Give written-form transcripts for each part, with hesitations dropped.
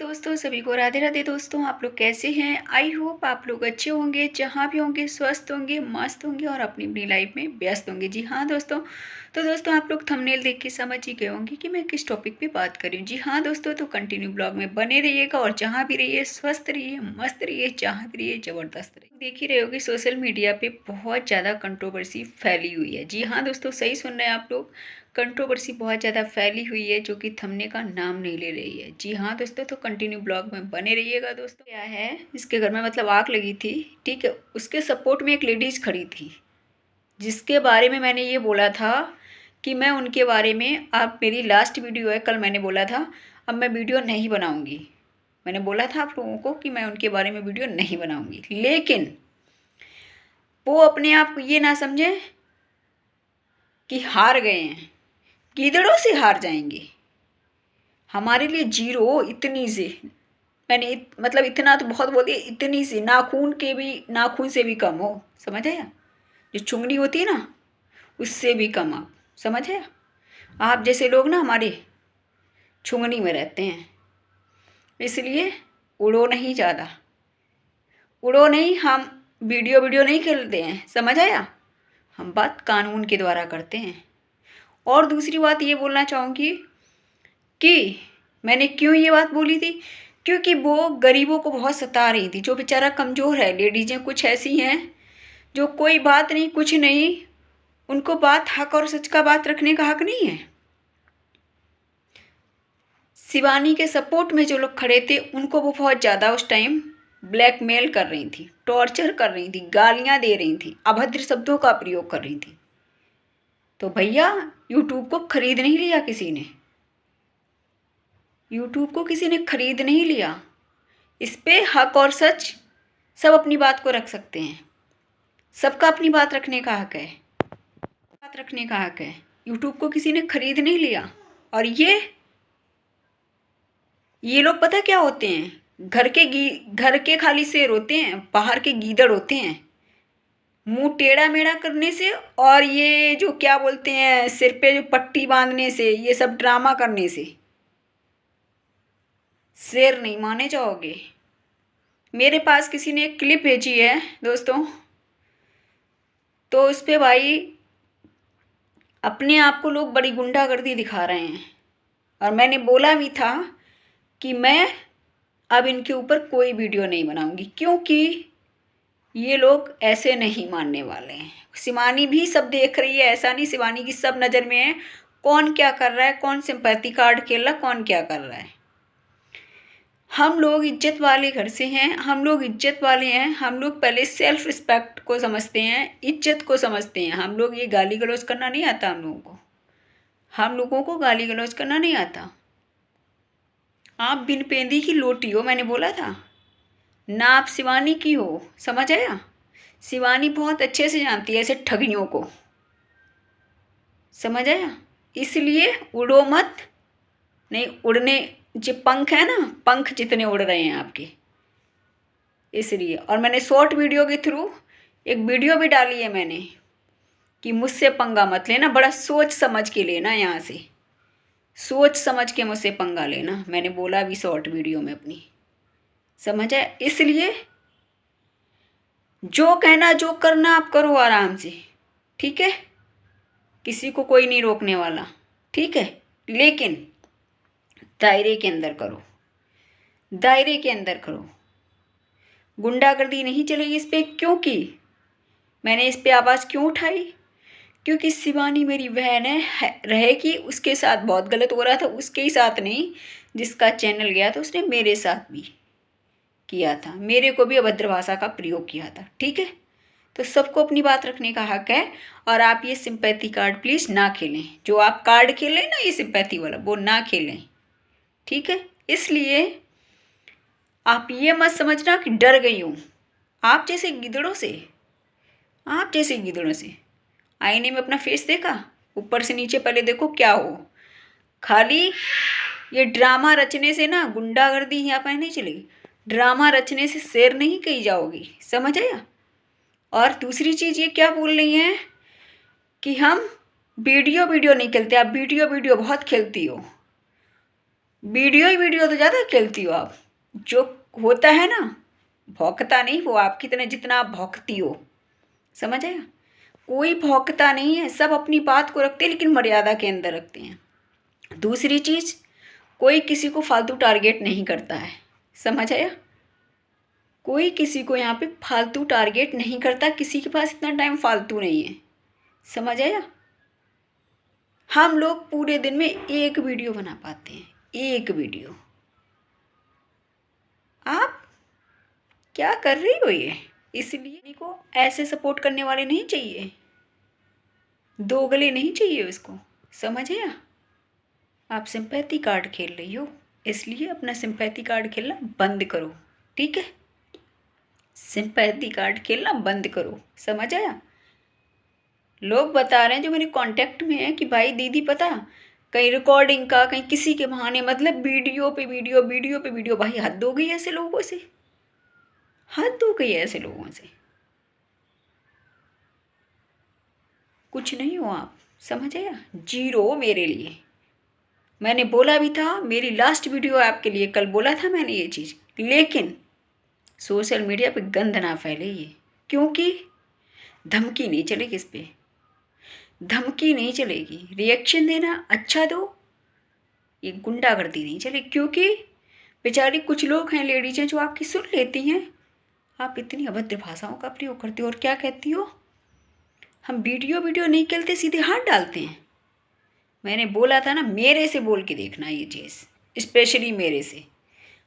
दोस्तों, सभी को राधे राधे। दोस्तों, आप लोग कैसे हैं? आई होप आप लोग अच्छे होंगे, जहाँ भी होंगे स्वस्थ होंगे, मस्त होंगे और अपनी अपनी लाइफ में व्यस्त होंगे। जी हाँ दोस्तों, तो दोस्तों आप लोग थंबनेल देख के समझ ही गए होंगे कि मैं किस टॉपिक पे बात कर रही हूँ। जी हाँ दोस्तों, तो कंटिन्यू ब्लॉग में बने रहिएगा और जहाँ भी रहिए स्वस्थ रहिए, मस्त रहिए, जहाँ भी रहिए जबरदस्त रहिए। देख ही रहे होगे सोशल मीडिया पे बहुत ज़्यादा कंट्रोवर्सी फैली हुई है। जी हाँ दोस्तों, सही सुन रहे हैं आप लोग, कंट्रोवर्सी बहुत ज़्यादा फैली हुई है जो कि थमने का नाम नहीं ले रही है। जी हाँ दोस्तों, तो कंटिन्यू ब्लॉग में बने रहिएगा। दोस्तों क्या है, इसके घर में मतलब आग लगी थी, ठीक है। उसके सपोर्ट में एक लेडीज़ खड़ी थी जिसके बारे में मैंने ये बोला था कि मैं उनके बारे में, आप मेरी लास्ट वीडियो है कल, मैंने बोला था अब मैं वीडियो नहीं बनाऊंगी। मैंने बोला था आप लोगों को कि मैं उनके बारे में वीडियो नहीं बनाऊंगी, लेकिन वो अपने आप को ये ना समझे कि हार गए हैं, गीदड़ों से हार जाएंगे। हमारे लिए जीरो इतनी से, मैंने मतलब इतना तो बहुत बोल दिया, इतनी सी नाखून के भी, नाखून से भी कम हो, समझ आया? जो चुंगली होती है ना, उससे भी कम आप, समझ आया? आप जैसे लोग ना हमारे चुंगनी में रहते हैं, इसलिए उड़ो नहीं ज़्यादा, उड़ो नहीं। हम वीडियो वीडियो नहीं खेलते हैं, समझ आया? हम बात कानून के द्वारा करते हैं। और दूसरी बात ये बोलना चाहूँगी कि मैंने क्यों ये बात बोली थी, क्योंकि वो गरीबों को बहुत सता रही थी। जो बेचारा कमज़ोर है, लेडीजें कुछ ऐसी हैं जो कोई बात नहीं, कुछ नहीं, उनको बात हक और सच का बात रखने का हक नहीं है। शिवानी के सपोर्ट में जो लोग खड़े थे उनको वो बहुत ज़्यादा उस टाइम ब्लैकमेल कर रही थी, टॉर्चर कर रही थी, गालियाँ दे रही थी, अभद्र शब्दों का प्रयोग कर रही थी। तो भैया, यूट्यूब को खरीद नहीं लिया किसी ने, यूट्यूब को किसी ने खरीद नहीं लिया। इस पे हक और सच सब अपनी बात को रख सकते हैं, सबका अपनी बात रखने का हक है, बात रखने का हक है। यूट्यूब को किसी ने खरीद नहीं लिया। और ये लोग पता क्या होते हैं, घर के खाली शेर होते हैं, बाहर के गीदड़ होते हैं। मुंह टेढ़ा मेढ़ा करने से और ये जो क्या बोलते हैं, सिर पे जो पट्टी बांधने से, ये सब ड्रामा करने से शेर नहीं माने जाओगे। मेरे पास किसी ने एक क्लिप भेजी है दोस्तों, तो उस पे भाई अपने आप को लोग बड़ी गुंडागर्दी दिखा रहे हैं। और मैंने बोला भी था कि मैं अब इनके ऊपर कोई वीडियो नहीं बनाऊंगी, क्योंकि ये लोग ऐसे नहीं मानने वाले हैं। शिवानी भी सब देख रही है, ऐसा नहीं, शिवानी की सब नज़र में है कौन क्या कर रहा है, कौन सिंपैथी कार्ड खेल रहा है, कौन क्या कर रहा है। हम लोग इज्जत वाले घर से हैं, हम लोग इज्जत वाले हैं। हम लोग पहले सेल्फ रिस्पेक्ट को समझते हैं, इज्जत को समझते हैं। हम लोग ये गाली गलौज करना नहीं आता हम लोगों को, हम लोगों को गाली गलौज करना नहीं आता। आप बिन पेंदी की लोटी हो, मैंने बोला था ना, आप शिवानी की हो, समझ आया? शिवानी बहुत अच्छे से जानती है ऐसे ठगियों को, समझ आया? इसलिए उड़ो मत, नहीं उड़ने, जो पंख है ना, पंख जितने उड़ रहे हैं आपके, इसलिए। और मैंने शॉर्ट वीडियो के थ्रू एक वीडियो भी डाली है मैंने कि मुझसे पंगा मत लेना, बड़ा सोच समझ के लेना, यहाँ से सोच समझ के मुझसे पंगा लेना, मैंने बोला भी शॉर्ट वीडियो में अपनी, समझ आया? इसलिए जो कहना जो करना आप करो आराम से, ठीक है? किसी को कोई नहीं रोकने वाला, ठीक है? लेकिन दायरे के अंदर करो, दायरे के अंदर करो। गुंडागर्दी नहीं चलेगी इस पे, क्योंकि मैंने इस पे आवाज़ क्यों उठाई, क्योंकि शिवानी मेरी बहन रहेगी, उसके साथ बहुत गलत हो रहा था, उसके ही साथ नहीं, जिसका चैनल गया था उसने मेरे साथ भी किया था, मेरे को भी अभद्र भाषा का प्रयोग किया था, ठीक है? तो सबको अपनी बात रखने का हक है। और आप ये सिंपैथी कार्ड प्लीज़ ना खेलें, जो आप कार्ड खेलें ना, ये सिंपैथी वाला, वो ना खेलें, ठीक है? इसलिए आप ये मत समझना कि डर गई हूँ। आप जैसे गिदड़ों से, आप जैसे गिदड़ों से आईने में अपना फेस देखा, ऊपर से नीचे पहले देखो क्या हो। खाली ये ड्रामा रचने से ना गुंडागर्दी यहाँ पर नहीं चलेगी, ड्रामा रचने से शेर नहीं कही जाओगी, समझ आया? और दूसरी चीज़ ये क्या बोल रही हैं कि हम वीडियो वीडियो नहीं खेलते, आप वीडियो वीडियो बहुत खेलती हो। वीडियो ही वीडियो तो ज़्यादा खेलती हो आप। जो होता है ना, भौंकता नहीं वो आपकी तरह जितना आप भौंकती हो, समझ आया? कोई भौंकता नहीं है, सब अपनी बात को रखते हैं लेकिन मर्यादा के अंदर रखते हैं। दूसरी चीज़, कोई किसी को फालतू टारगेट नहीं करता है, समझ आया? कोई किसी को यहाँ पे फालतू टारगेट नहीं करता, किसी के पास इतना टाइम फालतू नहीं है, समझ आया? हम लोग पूरे दिन में एक वीडियो बना पाते हैं, एक वीडियो। आप क्या कर रही हो ये? इसलिए को ऐसे सपोर्ट करने वाले नहीं चाहिए, दोगले नहीं चाहिए उसको, समझ आया? आप सिंपैथी कार्ड खेल रही हो, इसलिए अपना सिंपैथी कार्ड खेलना बंद करो, ठीक है? सिंपैथी कार्ड खेलना बंद करो, समझ आया? लोग बता रहे हैं जो मेरे कांटेक्ट में है कि भाई दीदी पता, कहीं रिकॉर्डिंग का, कहीं किसी के बहाने, मतलब वीडियो पे वीडियो, वीडियो पे वीडियो। भाई हद हो गई ऐसे लोगों से, हद हो गई ऐसे लोगों से। कुछ नहीं हो आप, समझ आया? जीरो मेरे लिए। मैंने बोला भी था, मेरी लास्ट वीडियो आपके लिए कल बोला था मैंने ये चीज़, लेकिन सोशल मीडिया पे गंद ना फैले ये, क्योंकि धमकी नहीं चलेगी इस पे, धमकी नहीं चलेगी। रिएक्शन देना अच्छा दो, ये गुंडागर्दी नहीं चलेगी। क्योंकि बेचारी कुछ लोग हैं, लेडीज हैं, जो आपकी सुन लेती हैं। आप इतनी अभद्र भाषाओं का प्रयोग करते हो और क्या कहती हो, हम वीडियो वीडियो नहीं खेलते, सीधे हाथ डालते हैं। मैंने बोला था ना, मेरे से बोल के देखना ये चीज़, स्पेशली मेरे से।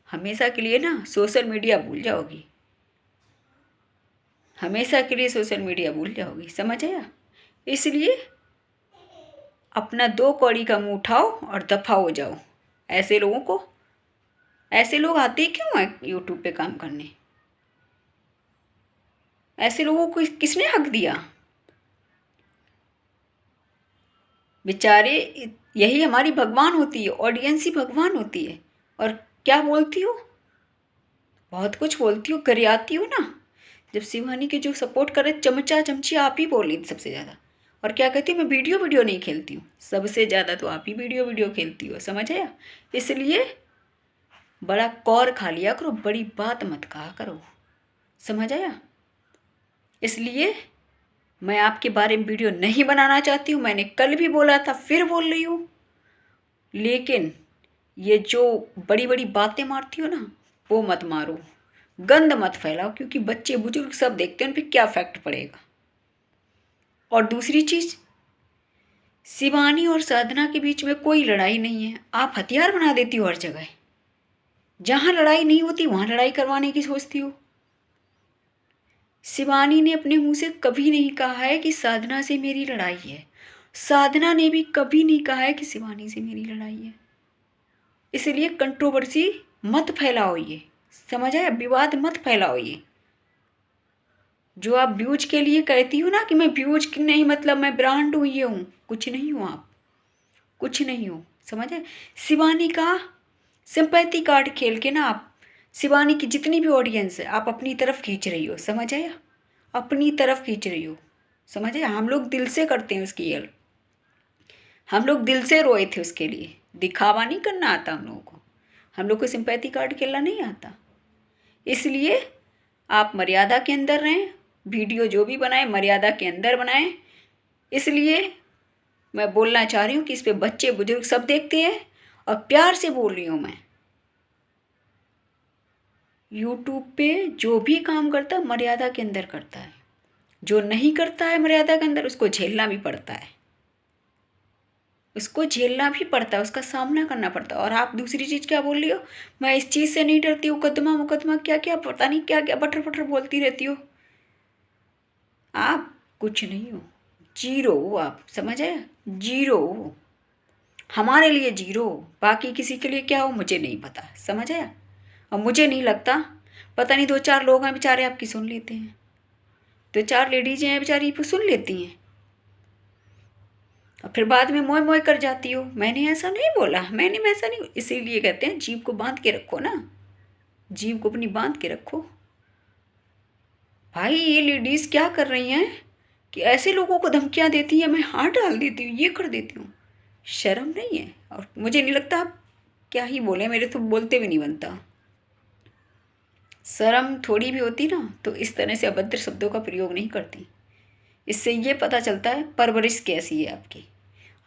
हमेशा के लिए ना सोशल मीडिया भूल जाओगी, हमेशा के लिए सोशल मीडिया भूल जाओगी, समझ आया? इसलिए अपना दो कौड़ी का मुंह उठाओ और दफा हो जाओ। ऐसे लोगों को, ऐसे लोग आते ही क्यों हैं यूट्यूब पे काम करने? ऐसे लोगों को किसने हक दिया? बेचारे, यही हमारी भगवान होती है, ऑडियंस ही भगवान होती है। और क्या बोलती हो, बहुत कुछ बोलती हो, गरियाती हो ना। जब शिवानी के जो सपोर्ट करे, चमचा चमची आप ही बोल रही थी सबसे ज़्यादा। और क्या कहती हूँ, मैं वीडियो वीडियो नहीं खेलती हूँ, सबसे ज़्यादा तो आप ही वीडियो वीडियो खेलती हो, समझ आया? इसलिए बड़ा कौर खा लिया करो, बड़ी बात मत कहा करो, समझ आया? इसलिए मैं आपके बारे में वीडियो नहीं बनाना चाहती हूँ। मैंने कल भी बोला था, फिर बोल रही हूँ। लेकिन ये जो बड़ी बड़ी बातें मारती हो ना, वो मत मारो, गंद मत फैलाओ, क्योंकि बच्चे बुजुर्ग सब देखते हैं, उन पर क्या इफेक्ट पड़ेगा। और दूसरी चीज़, शिवानी और साधना के बीच में कोई लड़ाई नहीं है। आप हथियार बना देती हो हर जगह, जहाँ लड़ाई नहीं होती वहाँ लड़ाई करवाने की सोचती हो। शिवानी ने अपने मुंह से कभी नहीं कहा है कि साधना से मेरी लड़ाई है, साधना ने भी कभी नहीं कहा है कि शिवानी से मेरी लड़ाई है। इसलिए कंट्रोवर्सी मत फैलाओ, ये समझ आया? विवाद मत फैलाओ। ये जो आप व्यूज के लिए कहती हो ना कि मैं व्यूज की नहीं, मतलब मैं ब्रांड हूँ, ये हूँ, कुछ नहीं हूँ आप, कुछ नहीं हो, समझ आए? शिवानी का सिंपैथी कार्ड खेल के ना आप शिवानी की जितनी भी ऑडियंस है आप अपनी तरफ खींच रही हो, समझ आया? अपनी तरफ खींच रही हो, समझ आया? हम लोग दिल से करते हैं उसकी हेल्प, हम लोग दिल से रोए थे उसके लिए। दिखावा नहीं करना आता हम लोगों को, हम लोग को सिंपैथी कार्ड खेलना नहीं आता। इसलिए आप मर्यादा के अंदर रहें, वीडियो जो भी बनाएं मर्यादा के अंदर बनाएं। इसलिए मैं बोलना चाह रही हूँ कि इस पे बच्चे बुजुर्ग सब देखते हैं, और प्यार से बोल रही हूँ मैं। यूट्यूब पे जो भी काम करता है मर्यादा के अंदर करता है, जो नहीं करता है मर्यादा के अंदर उसको झेलना भी पड़ता है, उसको झेलना भी पड़ता है, उसका सामना करना पड़ता है। और आप दूसरी चीज़ क्या बोल रही हो, मैं इस चीज़ से नहीं डरती, मुकदमा मुकदमा क्या क्या पता नहीं क्या क्या बटर बटर बोलती रहती हो। आप कुछ नहीं हो, जीरो हो आप, समझ आया? जीरो हो, हमारे लिए जीरो हो, बाकी किसी के लिए क्या हो मुझे नहीं पता, समझ आया? और मुझे नहीं लगता, पता नहीं, दो चार लोग हैं बेचारे आपकी सुन लेते हैं, दो चार लेडीज हैं बेचारी सुन लेती हैं, और फिर बाद में मोए मोए कर जाती हो। मैंने ऐसा नहीं बोला, मैंने वैसा नहीं, इसीलिए कहते हैं जीभ को बांध के रखो ना, जीभ को अपनी बांध के रखो। भाई ये लेडीज़ क्या कर रही हैं कि ऐसे लोगों को धमकियां देती हैं, मैं हाथ डाल देती हूँ, ये कर देती हूँ, शर्म नहीं है? और मुझे नहीं लगता आप क्या ही बोले, मेरे तो बोलते भी नहीं बनता। शर्म थोड़ी भी होती ना तो इस तरह से अभद्र शब्दों का प्रयोग नहीं करती। इससे ये पता चलता है परवरिश कैसी है आपकी।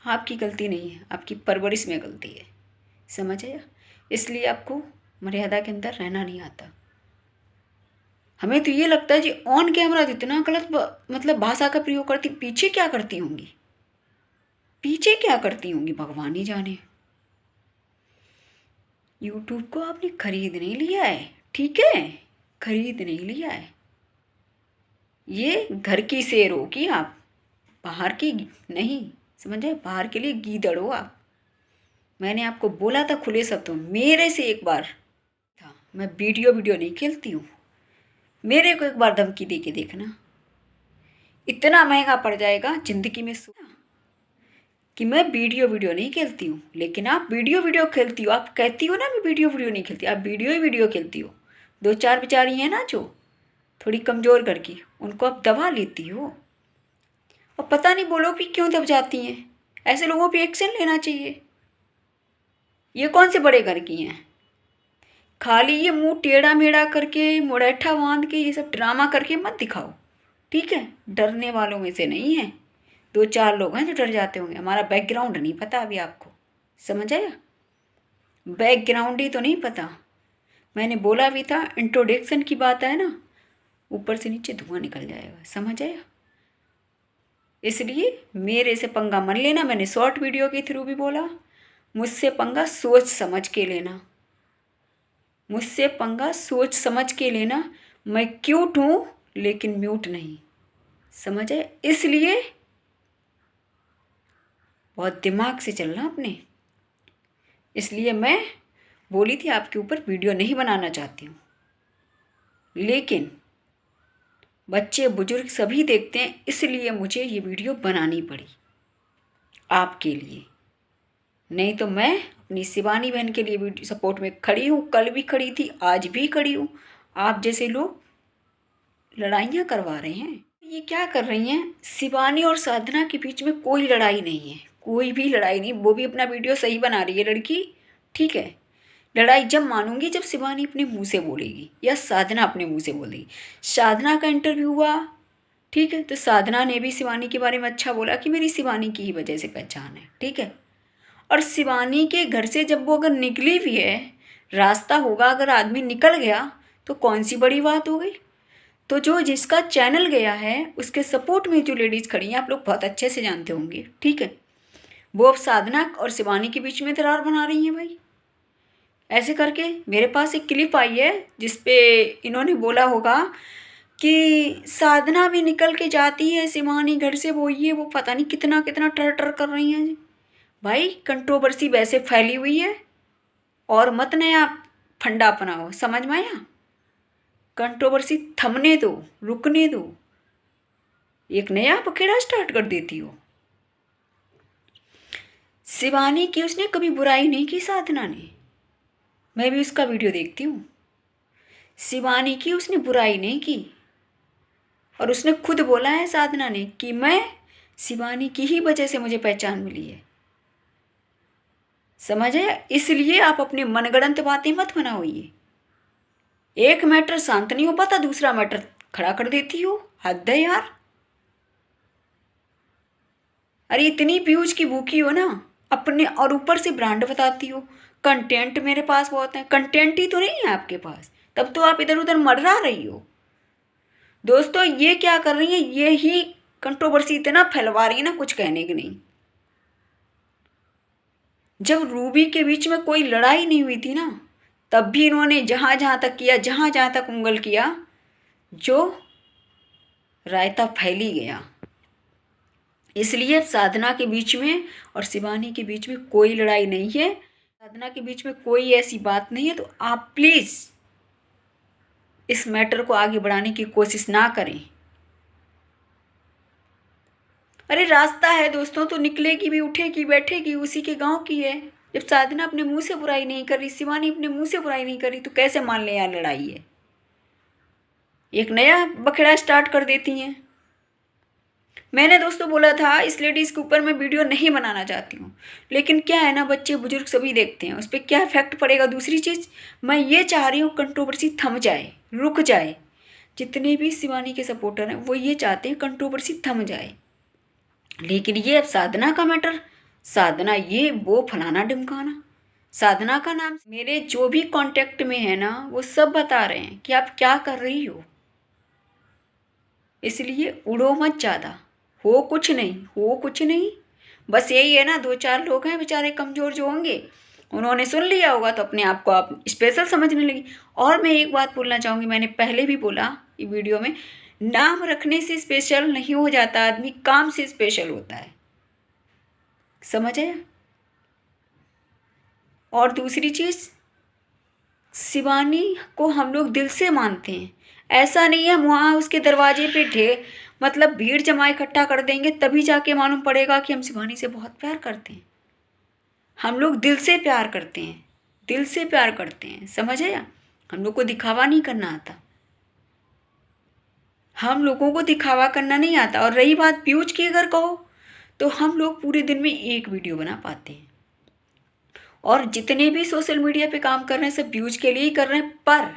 आपकी गलती नहीं है, आपकी परवरिश में गलती है, समझ आया। इसलिए आपको मर्यादा के अंदर रहना नहीं आता। हमें तो ये लगता है जी ऑन कैमरा तो इतना गलत मतलब भाषा का प्रयोग करती, पीछे क्या करती होंगी, पीछे क्या करती होंगी भगवान ही जाने। यूट्यूब को आपने खरीद नहीं लिया है, ठीक है, खरीद नहीं लिया है। ये घर की शेर हो कि आप बाहर की नहीं, समझे, बाहर के लिए गीदड़ हो आप। मैंने आपको बोला था खुले शब्दों, मेरे से एक बार था, मैं वीडियो नहीं खेलती हूँ, मेरे को एक बार धमकी दे के देखना, इतना महंगा पड़ जाएगा जिंदगी में। कि मैं वीडियो नहीं खेलती हूँ, लेकिन आप वीडियो खेलती हो। आप कहती हो ना मैं वीडियो नहीं खेलती, आप वीडियो खेलती हो। दो चार बेचारी हैं ना जो थोड़ी कमज़ोर करके, उनको आप दबा लेती हो और पता नहीं बोलो कि क्यों दब जाती हैं। ऐसे लोगों पे एक्शन लेना चाहिए। ये कौन से बड़े घर की हैं, खाली ये मुंह टेढ़ा मेढ़ा करके मुड़ैठा बांध के ये सब ड्रामा करके मत दिखाओ, ठीक है। डरने वालों में से नहीं है, दो चार लोग हैं जो डर जाते होंगे। हमारा बैकग्राउंड नहीं पता अभी आपको, समझ आया, बैकग्राउंड ही तो नहीं पता। मैंने बोला भी था इंट्रोडक्शन की बात है ना, ऊपर से नीचे धुआं निकल जाएगा, समझ आया। इसलिए मेरे से पंगा मत लेना। मैंने शॉर्ट वीडियो के थ्रू भी बोला, मुझसे पंगा सोच समझ के लेना, मुझसे पंगा सोच समझ के लेना। मैं क्यूट हूँ लेकिन म्यूट नहीं, समझ आया। इसलिए बहुत दिमाग से चलना अपने। इसलिए मैं बोली थी आपके ऊपर वीडियो नहीं बनाना चाहती हूँ, लेकिन बच्चे बुजुर्ग सभी देखते हैं, इसलिए मुझे ये वीडियो बनानी पड़ी आपके लिए। नहीं तो मैं अपनी शिवानी बहन के लिए वीडियो सपोर्ट में खड़ी हूँ, कल भी खड़ी थी, आज भी खड़ी हूँ। आप जैसे लोग लड़ाइयाँ करवा रहे हैं, ये क्या कर रही हैं। शिवानी और साधना के बीच में कोई लड़ाई नहीं है, कोई भी लड़ाई नहीं। वो भी अपना वीडियो सही बना रही है लड़की, ठीक है। लड़ाई जब मानूंगी जब शिवानी अपने मुंह से बोलेगी या साधना अपने मुंह से बोलेगी। साधना का इंटरव्यू हुआ, ठीक है, तो साधना ने भी शिवानी के बारे में अच्छा बोला कि मेरी शिवानी की ही वजह से पहचान है, ठीक है। और शिवानी के घर से जब वो अगर निकली भी है, रास्ता होगा, अगर आदमी निकल गया तो कौन सी बड़ी बात हो गई। तो जो जिसका चैनल गया है उसके सपोर्ट में जो लेडीज़ खड़ी हैं, आप लोग बहुत अच्छे से जानते होंगे, ठीक है, वो अब साधना और शिवानी के बीच में दरार बना रही हैं भाई। ऐसे करके मेरे पास एक क्लिप आई है जिसपे इन्होंने बोला होगा कि साधना भी निकल के जाती है शिवानी घर से, वो ये वो पता नहीं कितना कितना टर टर कर रही हैं जी। भाई कंट्रोवर्सी वैसे फैली हुई है और मत नया फंडा अपनाओ, समझ में आया। कंट्रोवर्सी थमने दो, रुकने दो, एक नया बखेड़ा स्टार्ट कर देती हो। शिवानी की उसने कभी बुराई नहीं की साधना ने, मैं भी उसका वीडियो देखती हूँ। शिवानी की उसने बुराई नहीं की और उसने खुद बोला है साधना ने कि मैं शिवानी की ही वजह से मुझे पहचान मिली है, समझ आया। इसलिए आप अपने मनगढ़ंत बातें मत बनाओ। ये एक मैटर शांत नहीं हो पाता, दूसरा मैटर खड़ा कर देती हो, हद है यार। अरे इतनी व्यूज की भूखी हो ना अपने, और ऊपर से ब्रांड बताती हो। कंटेंट मेरे पास बहुत है, कंटेंट ही तो नहीं है आपके पास, तब तो आप इधर उधर मर्रा रही हो। दोस्तों ये क्या कर रही है, ये ही कंट्रोवर्सी इतना फैलवा रही है ना, कुछ कहने की नहीं। जब रूबी के बीच में कोई लड़ाई नहीं हुई थी ना, तब भी इन्होंने जहाँ जहाँ तक किया, जहाँ जहाँ तक उंगल किया, जो रायता फैली गया। इसलिए साधना के बीच में और शिवानी के बीच में कोई लड़ाई नहीं है, साधना के बीच में कोई ऐसी बात नहीं है। तो आप प्लीज़ इस मैटर को आगे बढ़ाने की कोशिश ना करें। अरे रास्ता है दोस्तों तो निकलेगी भी, उठेगी बैठेगी, उसी के गांव की है। जब साधना अपने मुंह से बुराई नहीं कर रही, शिवानी अपने मुंह से बुराई नहीं कर रही, तो कैसे मान लें यार लड़ाई है। एक नया बखेड़ा स्टार्ट कर देती हैं। मैंने दोस्तों बोला था इस लेडीज़ के ऊपर मैं वीडियो नहीं बनाना चाहती हूँ, लेकिन क्या है ना, बच्चे बुजुर्ग सभी देखते हैं, उस पर क्या इफेक्ट पड़ेगा। दूसरी चीज़ मैं ये चाह रही हूँ कंट्रोवर्सी थम जाए, रुक जाए। जितने भी शिवानी के सपोर्टर हैं वो ये चाहते हैं कंट्रोवर्सी थम जाए, लेकिन ये अब साधना का मैटर, साधना ये वो फलाना ढिमकाना, साधना का नाम मेरे जो भी कांटेक्ट में है ना वो सब बता रहे हैं कि आप क्या कर रही हो। इसलिए उड़ो मत ज़्यादा, हो कुछ नहीं, हो कुछ नहीं। बस यही है ना, दो चार लोग हैं बेचारे कमज़ोर जो होंगे, उन्होंने सुन लिया होगा तो अपने आप को आप स्पेशल समझने लगी। और मैं एक बात बोलना चाहूँगी, मैंने पहले भी बोला ये वीडियो में, नाम रखने से स्पेशल नहीं हो जाता आदमी, काम से स्पेशल होता है, समझ आया। और दूसरी चीज़, शिवानी को हम लोग दिल से मानते हैं, ऐसा नहीं है वहाँ उसके दरवाजे पे ढेर मतलब भीड़ जमा इकट्ठा कर देंगे तभी जाके मालूम पड़ेगा कि हम शिवानी से बहुत प्यार करते हैं। हम लोग दिल से प्यार करते हैं, दिल से प्यार करते हैं, समझ आया। हम लोग को दिखावा नहीं करना आता, हम लोगों को दिखावा करना नहीं आता। और रही बात व्यूज की, अगर कहो तो हम लोग पूरे दिन में एक वीडियो बना पाते हैं, और जितने भी सोशल मीडिया पे काम कर रहे हैं सब व्यूज के लिए ही कर रहे हैं, पर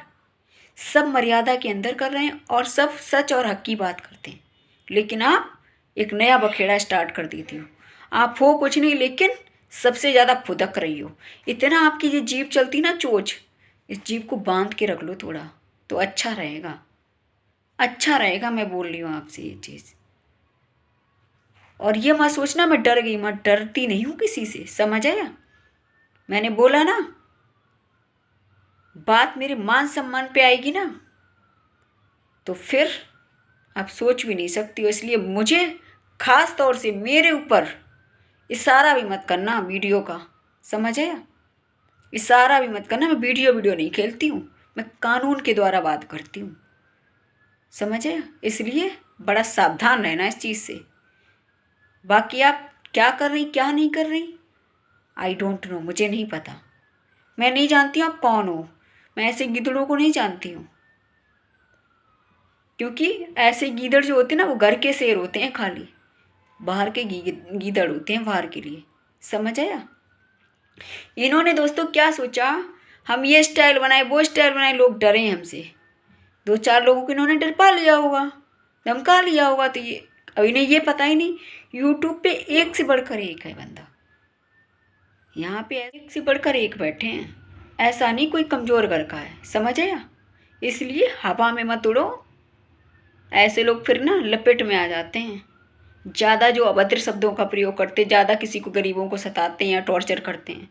सब मर्यादा के अंदर कर रहे हैं और सब सच और हक की बात करते हैं। लेकिन आप एक नया बखेड़ा स्टार्ट कर देती हो, आप हो कुछ नहीं लेकिन सबसे ज़्यादा फुदक रही हो। इतना आपकी ये जीभ चलती ना चोच, इस जीभ को बांध के रख लो थोड़ा, तो अच्छा रहेगा, अच्छा रहेगा। मैं बोल रही हूँ आपसे ये चीज़। और ये मत सोचना मैं डर गई, मैं डरती नहीं हूँ किसी से, समझ आया। मैंने बोला ना, बात मेरे मान सम्मान पे आएगी ना तो फिर आप सोच भी नहीं सकती हो। इसलिए मुझे खास तौर से मेरे ऊपर इशारा भी मत करना वीडियो का, समझ आया। इशारा भी मत करना, मैं वीडियो नहीं खेलती हूँ, मैं कानून के द्वारा बात करती हूँ, समझ आया। इसलिए बड़ा सावधान रहना इस चीज़ से। बाकी आप क्या कर रही क्या नहीं कर रही, आई डोंट नो, मुझे नहीं पता, मैं नहीं जानती हूँ आप कौन हो। मैं ऐसे गिदड़ों को नहीं जानती हूँ, क्योंकि ऐसे गीदड़ जो होते हैं ना वो घर के शेर होते हैं, खाली बाहर के गीदड़ होते हैं बाहर के लिए, समझ आया। इन्होंने दोस्तों क्या सोचा, हम ये स्टाइल बनाए वो स्टाइल बनाए, लोग डरे हमसे। दो चार लोगों को इन्होंने डरपा लिया होगा, धमका लिया होगा, तो ये अब इन्हें ये पता ही नहीं यूट्यूब पे एक से बढ़कर एक है बंदा, यहाँ पे एक से बढ़कर एक बैठे हैं, ऐसा नहीं कोई कमज़ोर घर का है, समझ आया। इसलिए हवा में मत उड़ो, ऐसे लोग फिर ना लपेट में आ जाते हैं। ज़्यादा जो अभद्र शब्दों का प्रयोग करते, ज़्यादा किसी को गरीबों को सताते हैं या टॉर्चर करते हैं,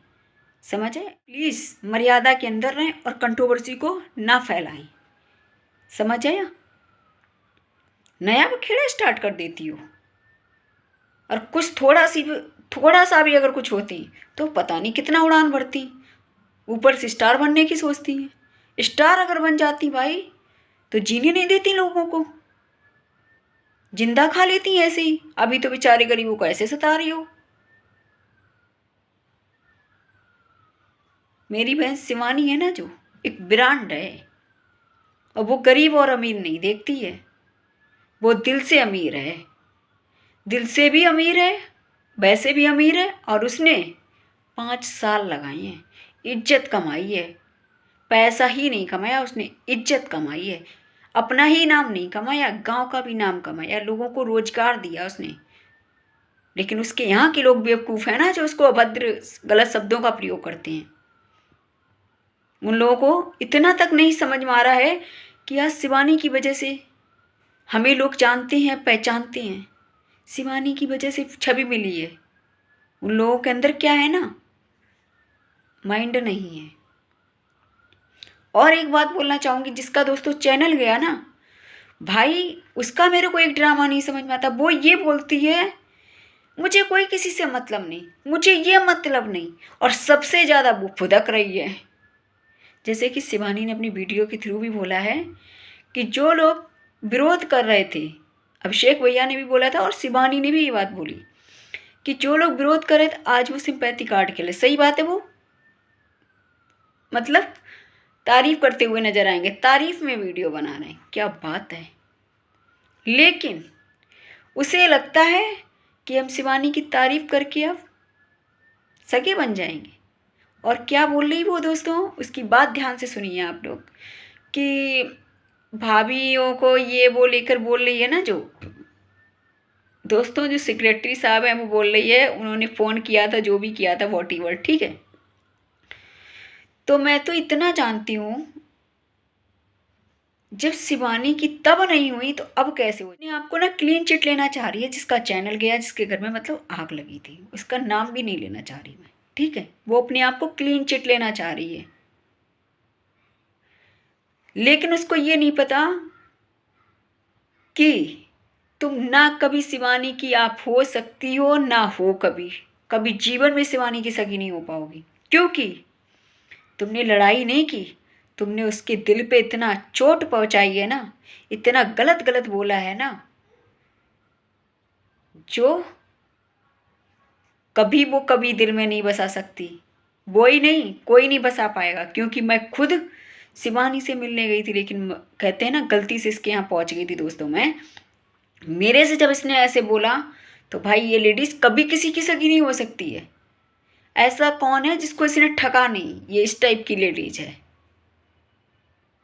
समझ आए। प्लीज़ मर्यादा के अंदर रहें और कंट्रोवर्सी को ना फैलाएं, समझ आया। नया बखेड़ा स्टार्ट कर देती हो, और कुछ थोड़ा सा भी अगर कुछ होती तो पता नहीं कितना उड़ान भरती, ऊपर से स्टार बनने की सोचती है। स्टार अगर बन जाती भाई तो जीने नहीं देती लोगों को, जिंदा खा लेती ऐसे ही। अभी तो बेचारे गरीबों को ऐसे सता रही हो। मेरी बहन शिवानी है ना, जो एक ब्रांड है, और वो गरीब और अमीर नहीं देखती है, वो दिल से अमीर है, दिल से भी अमीर है, वैसे भी अमीर है। और उसने 5 साल लगाए हैं, इज्जत कमाई है, पैसा ही नहीं कमाया उसने, इज्जत कमाई है। अपना ही नाम नहीं कमाया, गांव का भी नाम कमाया, लोगों को रोजगार दिया उसने। लेकिन उसके यहाँ के लोग बेवकूफ़ हैं ना, जो उसको अभद्र गलत शब्दों का प्रयोग करते हैं। उन लोगों को इतना तक नहीं समझ में आ रहा है कि आज शिवानी की वजह से हमें लोग जानते हैं, पहचानते हैं। शिवानी की वजह से छवि मिली है, उन लोगों के अंदर क्या है ना, माइंड नहीं है। और एक बात बोलना चाहूँगी, जिसका दोस्तों चैनल गया ना भाई, उसका मेरे को एक ड्रामा नहीं समझ में आता। वो ये बोलती है मुझे कोई किसी से मतलब नहीं, मुझे ये मतलब नहीं, और सबसे ज़्यादा वो फुदक रही है। जैसे कि शिवानी ने अपनी वीडियो के थ्रू भी बोला है कि जो लोग विरोध कर रहे थे, अभिषेक भैया ने भी बोला था और शिवानी ने भी ये बात बोली कि जो लोग विरोध कर रहे थे आज वो सिंपैथी कार्ड खेले। सही बात है, वो मतलब तारीफ करते हुए नजर आएंगे, तारीफ में वीडियो बना रहे हैं, क्या बात है। लेकिन उसे लगता है कि हम शिवानी की तारीफ करके अब सगे बन जाएंगे। और क्या बोल रही वो दोस्तों, उसकी बात ध्यान से सुनिए आप लोग, कि भाभीयों को ये वो लेकर बोल रही है ना, जो दोस्तों जो सेक्रेटरी साहब है वो बोल रही है, उन्होंने फ़ोन किया था, जो भी किया था वॉट एवर, ठीक है। तो मैं तो इतना जानती हूँ, जब शिवानी की तब नहीं हुई तो अब कैसे हुई। आपको ना क्लीन चिट लेना चाह रही है, जिसका चैनल गया, जिसके घर में मतलब आग लगी थी, उसका नाम भी नहीं लेना चाह रही मैं, ठीक है। वो अपने आप को क्लीन चिट लेना चाह रही है, लेकिन उसको ये नहीं पता कि तुम ना कभी शिवानी की आप हो सकती हो ना हो, कभी कभी जीवन में शिवानी की सगी नहीं हो पाओगी, क्योंकि तुमने लड़ाई नहीं की, तुमने उसके दिल पे इतना चोट पहुंचाई है ना, इतना गलत गलत बोला है ना, जो कभी वो कभी दिल में नहीं बसा सकती। वो ही नहीं, कोई नहीं बसा पाएगा, क्योंकि मैं खुद शिवानी से मिलने गई थी, लेकिन कहते हैं ना गलती से इसके यहाँ पहुंच गई थी दोस्तों मैं। मेरे से जब इसने ऐसे बोला तो भाई ये लेडीज कभी किसी की सगी नहीं हो सकती है। ऐसा कौन है जिसको इसने ठगा नहीं, ये इस टाइप की लेडीज है,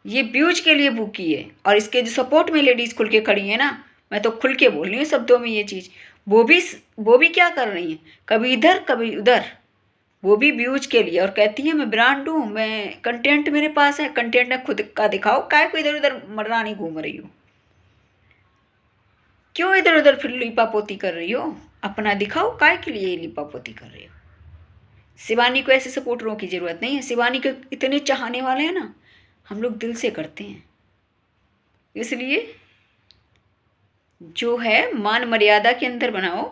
ये व्यूज के लिए भूखी है। और इसके जो सपोर्ट में लेडीज खुल के खड़ी है ना, मैं तो खुल के बोल रही हूँ शब्दों में ये चीज़, वो भी क्या कर रही है, कभी इधर कभी उधर, वो भी व्यूज के लिए। और कहती है मैं ब्रांड हूँ, मैं कंटेंट मेरे पास है, कंटेंट है खुद का दिखाओ, काय को इधर उधर मर्दानी घूम रही हो, क्यों इधर उधर फिर लिपापोती कर रही हो, अपना दिखाओ, काय के लिए लिपापोती कर रही हो। शिवानी को ऐसे सपोर्टरों की ज़रूरत नहीं है, शिवानी के इतने चाहने वाले हैं ना, हम लोग दिल से करते हैं। इसलिए जो है मान मर्यादा के अंदर बनाओ,